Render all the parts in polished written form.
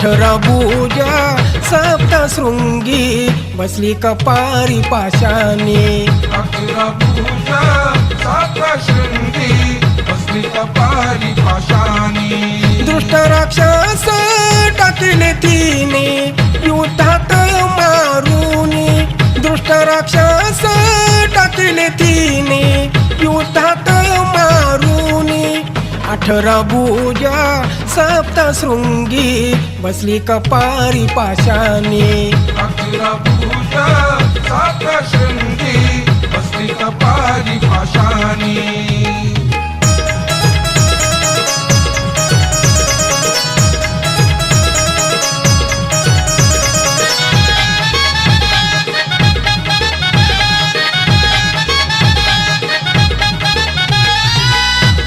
18 भुजा सप्तशृंगी बसली कपारी पाशानी। 18 भुजा सप्तशृंगी बसली कपारी पाशानी। दुष्ट राक्षस टाकले तिने युद्धात मारुनी। दुष्ट राक्षस टाकले तिने युद्धात मारुनी। 18 भुजा सप्तशृंगी बसली कपारी पाशानी। 18 भुजा सप्तशृंगी बसली कपारी पाशानी।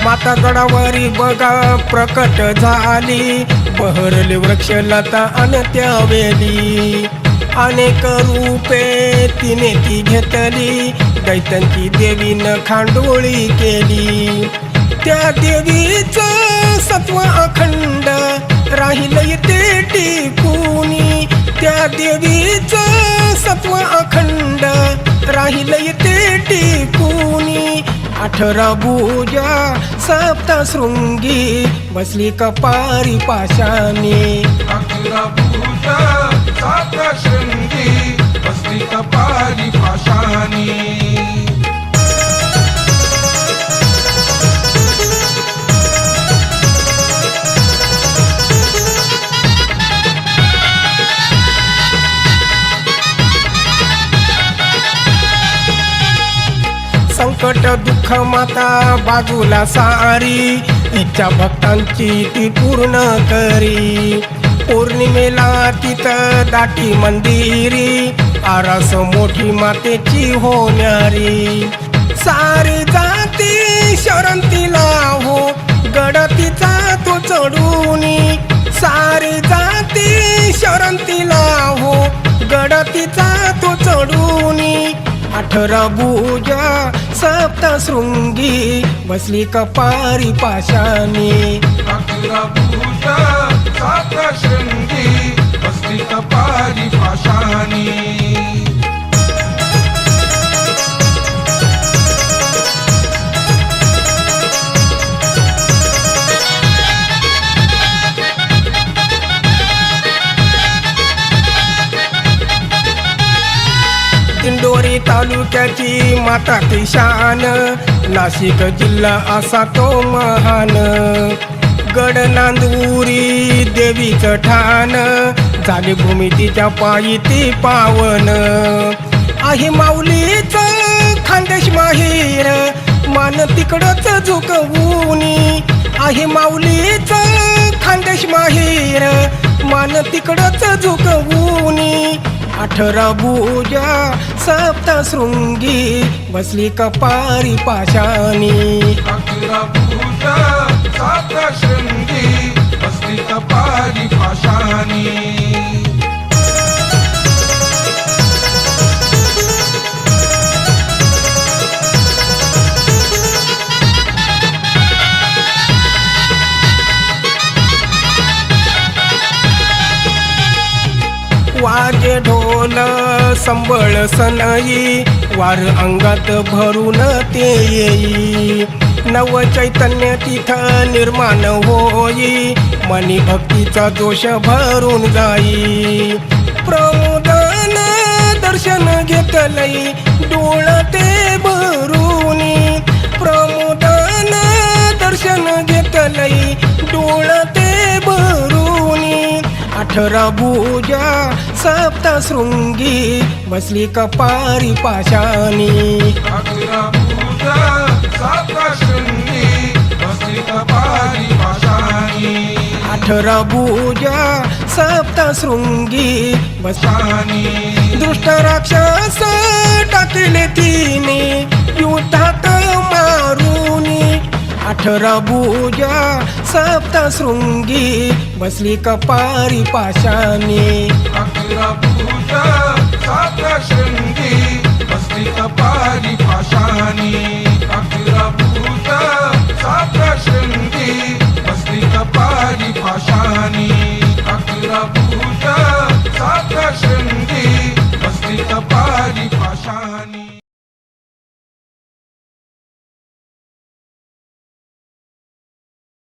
माता गडावरी बघा प्रकट झाली, बहरले वृक्षलता अन त्यावेली। अनेक रूपे तिने ती घेतली, दैत्यांची देवीनं खांडोळी केली। त्या देवीचं सत्व अखंड राहिलं ते टिकूनी। त्या देवीचं सत्व अखंड राहिलं ते टिकूनी। 18 भुजा सप्तशृंगी बसली कपारी पाशानी। 18 भुजा सप्तशृंगी बसली कपारी पाशानी। संकट दुःख माता बाजूला सारी, इच्छा भक्तांची ती पूर्ण करी। पौर्णिमेला तिथं दाटी मंदिरी, आरास मोठी मातेची होणारी। सारी जाती शरण तिला हो, गड तिचा तो चढूनी। सारी जाती शरण तिला हो, गड तिचा तो चढूनी। 18 भुजा सप्तशृंगी बसली कपारी पाशानी। 18 भुजा सप्तशृंगी बसली कपारी पाशानी। दिंडोरी तालुक्याची माता ती शान, नाशिक जिल्हा असा तो महान। गड नांदुरी देवीचं ठाण, झाली भूमी तिच्या पायी ती पावन। आहे माऊलीचं खानदेश माहेर, मान तिकडच झुकवूनी। आहे माऊलीचं खानदेश माहेर, मान तिकडच झुकवूनी। 18 भुजा सप्तशृंगी बसली कपारी पाशानी। 18 भुजा सप्तशृंगी बसली कपारी पाशानी। वाजे ढोल संबळ सनई, वार अंगात भरून ते येई। नव चैतन्य तिथं निर्माण होई, मनी भक्तीचा जोश भरून जाई। प्रमोदन दर्शन घेतलई, डोळते भरूनी। प्रमोदन दर्शन घेतलई, डोळते भरूनी। 18 भुजा सप्तशृंगी बसली कपारी पाशानी। 18 भुजा सप्तशृंगी बसली कपारी पाशानी। 18 भुजा सप्तशृंगी पाशानी। दुष्ट राक्षस टाकले तिने युद्धात मारुनी। 18 भुजा सप्तशृंगी बसली कपारी पाशानी। 18 भुजा सप्तशृंगी बसली कपारी पाशानी। 18 भुजा सप्तशृंगी बसली कपारी पाशानी। 18 पाशानी